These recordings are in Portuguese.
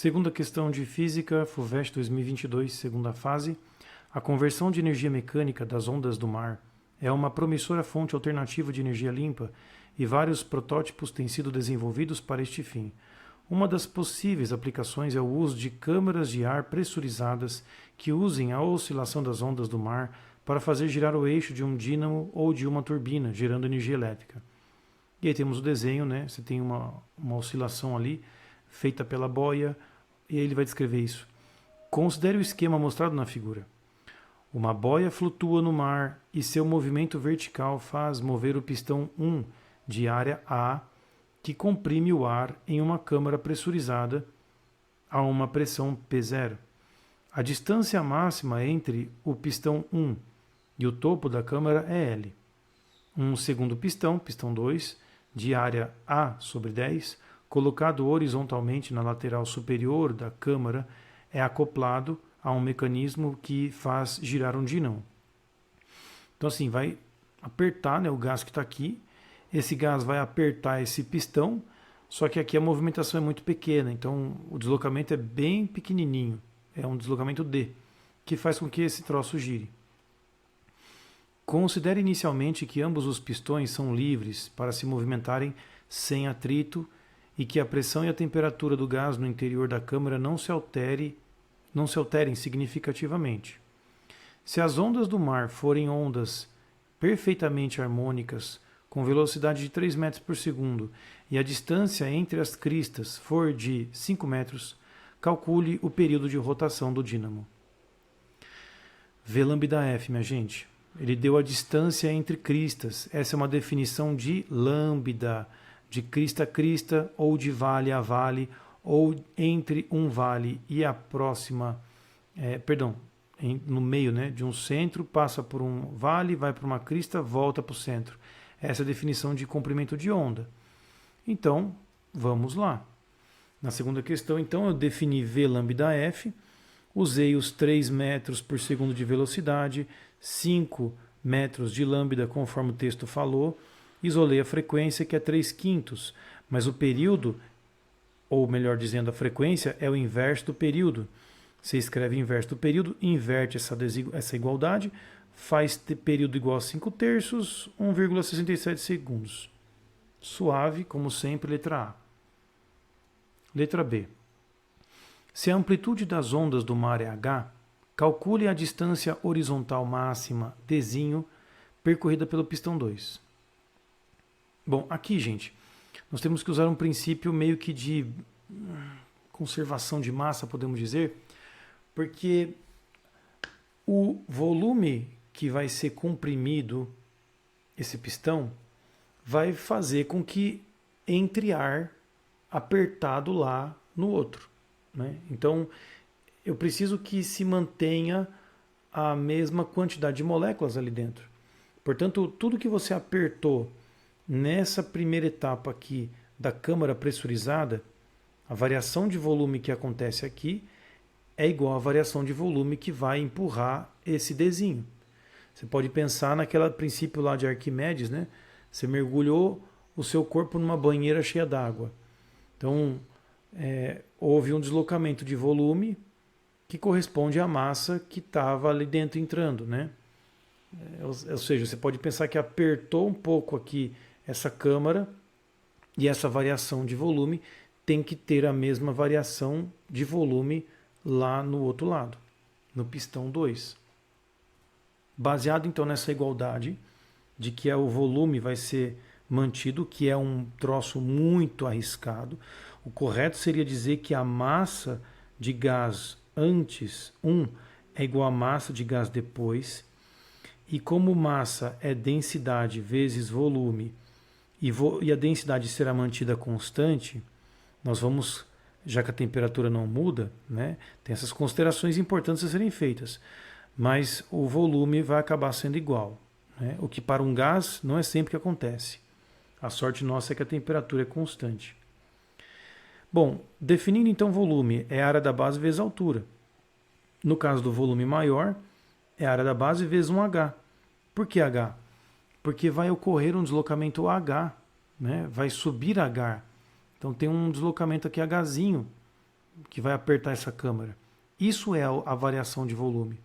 Segunda questão de Física, FUVEST 2022, segunda fase. A conversão de energia mecânica das ondas do mar é uma promissora fonte alternativa de energia limpa e vários protótipos têm sido desenvolvidos para este fim. Uma das possíveis aplicações é o uso de câmaras de ar pressurizadas que usem a oscilação das ondas do mar para fazer girar o eixo de um dínamo ou de uma turbina, gerando energia elétrica. E aí temos o desenho, né? Você tem uma oscilação ali, feita pela boia, e aí ele vai descrever isso. Considere o esquema mostrado na figura. Uma boia flutua no mar e seu movimento vertical faz mover o pistão 1 de área A, que comprime o ar em uma câmara pressurizada a uma pressão P0. A distância máxima entre o pistão 1 e o topo da câmara é L. Um segundo pistão, pistão 2, de área A sobre 10, colocado horizontalmente na lateral superior da câmara, é acoplado a um mecanismo que faz girar um dínamo. Então assim, vai apertar, né, o gás que está aqui, esse gás vai apertar esse pistão, só que aqui a movimentação é muito pequena, então o deslocamento é bem pequenininho, é um deslocamento D, que faz com que esse troço gire. Considere inicialmente que ambos os pistões são livres para se movimentarem sem atrito e que a pressão e a temperatura do gás no interior da câmara não se alterem significativamente. Se as ondas do mar forem ondas perfeitamente harmônicas, com velocidade de 3 metros por segundo, e a distância entre as cristas for de 5 metros, calcule o período de rotação do dínamo. V lambda F, minha gente. Ele deu a distância entre cristas. Essa é uma definição de lambda, de crista a crista, ou de vale a vale, ou entre um vale e a próxima, no meio, né, de um centro, passa por um vale, vai para uma crista, volta para o centro. Essa é a definição de comprimento de onda. Então, vamos lá. Na segunda questão, então, eu defini V lambda F, usei os 3 metros por segundo de velocidade, 5 metros de lambda, conforme o texto falou, isolei a frequência, que é 3/5, mas o período, ou melhor dizendo, a frequência, é o inverso do período. Você escreve inverso do período, inverte essa igualdade, faz período igual a 5/3, 1,67 segundos. Suave, como sempre, letra A. Letra B. Se a amplitude das ondas do mar é H, calcule a distância horizontal máxima, Dzinho, percorrida pelo pistão 2. Bom, aqui, gente, nós temos que usar um princípio meio que de conservação de massa, podemos dizer, porque o volume que vai ser comprimido, esse pistão, vai fazer com que entre ar apertado lá no outro, né? Então, eu preciso que se mantenha a mesma quantidade de moléculas ali dentro. Portanto, tudo que você apertou nessa primeira etapa aqui da câmara pressurizada, a variação de volume que acontece aqui é igual à variação de volume que vai empurrar esse Dzinho. Você pode pensar naquele princípio lá de Arquimedes, né? Você mergulhou o seu corpo numa banheira cheia d'água. Então, houve um deslocamento de volume que corresponde à massa que estava ali dentro entrando, né? Ou seja, você pode pensar que apertou um pouco aqui essa câmara e essa variação de volume tem que ter a mesma variação de volume lá no outro lado, no pistão 2. Baseado então nessa igualdade de que o volume vai ser mantido, que é um troço muito arriscado, o correto seria dizer que a massa de gás antes 1 é igual à massa de gás depois, e como massa é densidade vezes volume, e a densidade será mantida constante, nós vamos, já que a temperatura não muda, né, tem essas considerações importantes a serem feitas, mas o volume vai acabar sendo igual, né, o que para um gás não é sempre que acontece. A sorte nossa é que a temperatura é constante. Bom, definindo então volume, é a área da base vezes a altura. No caso do volume maior, é a área da base vezes um H. Por que H? Porque vai ocorrer um deslocamento H, né? Vai subir H. Então tem um deslocamento aqui Hzinho, que vai apertar essa câmara. Isso é a variação de volume.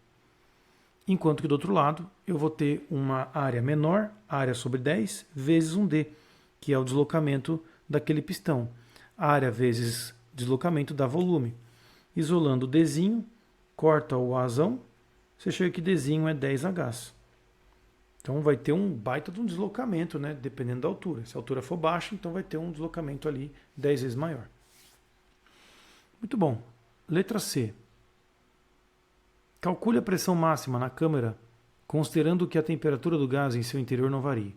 Enquanto que do outro lado, eu vou ter uma área menor, área sobre 10, vezes 1D, que é o deslocamento daquele pistão. Área vezes deslocamento dá volume. Isolando o Dzinho, corta o Azão, você chega que Dzinho é 10H. Então vai ter um baita de um deslocamento, né? Dependendo da altura. Se a altura for baixa, então vai ter um deslocamento ali 10 vezes maior. Muito bom. Letra C. Calcule a pressão máxima na câmara, considerando que a temperatura do gás em seu interior não varie.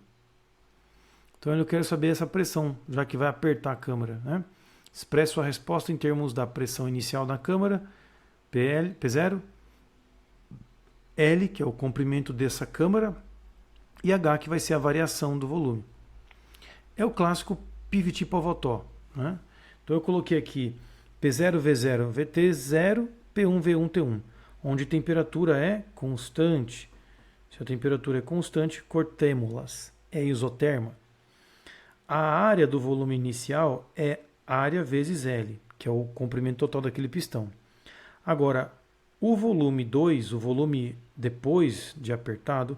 Então eu quero saber essa pressão, já que vai apertar a câmara, né? Expresso a resposta em termos da pressão inicial da câmara, P0, L, que é o comprimento dessa câmara, e H, que vai ser a variação do volume. É o clássico Pivot-Pavotó, né? Então eu coloquei aqui P0, V0, VT0, P1, V1, T1, onde temperatura é constante. Se a temperatura é constante, cortemos-las. É isoterma. A área do volume inicial é área vezes L, que é o comprimento total daquele pistão. Agora, o volume 2, o volume depois de apertado,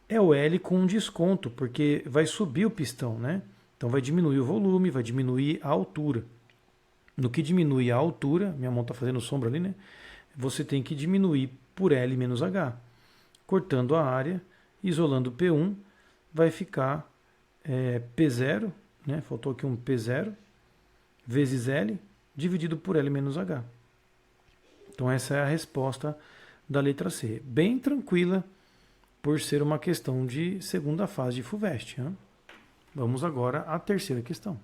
é o L com um desconto, porque vai subir o pistão, né? Então vai diminuir o volume, vai diminuir a altura. No que diminui a altura, minha mão está fazendo sombra ali, né? Você tem que diminuir por L menos H. Cortando a área, isolando P1, vai ficar P0, né? Faltou aqui um P0, vezes L, dividido por L menos H. Então essa é a resposta da letra C. Bem tranquila, por ser uma questão de segunda fase de FUVEST, né? Vamos agora à terceira questão.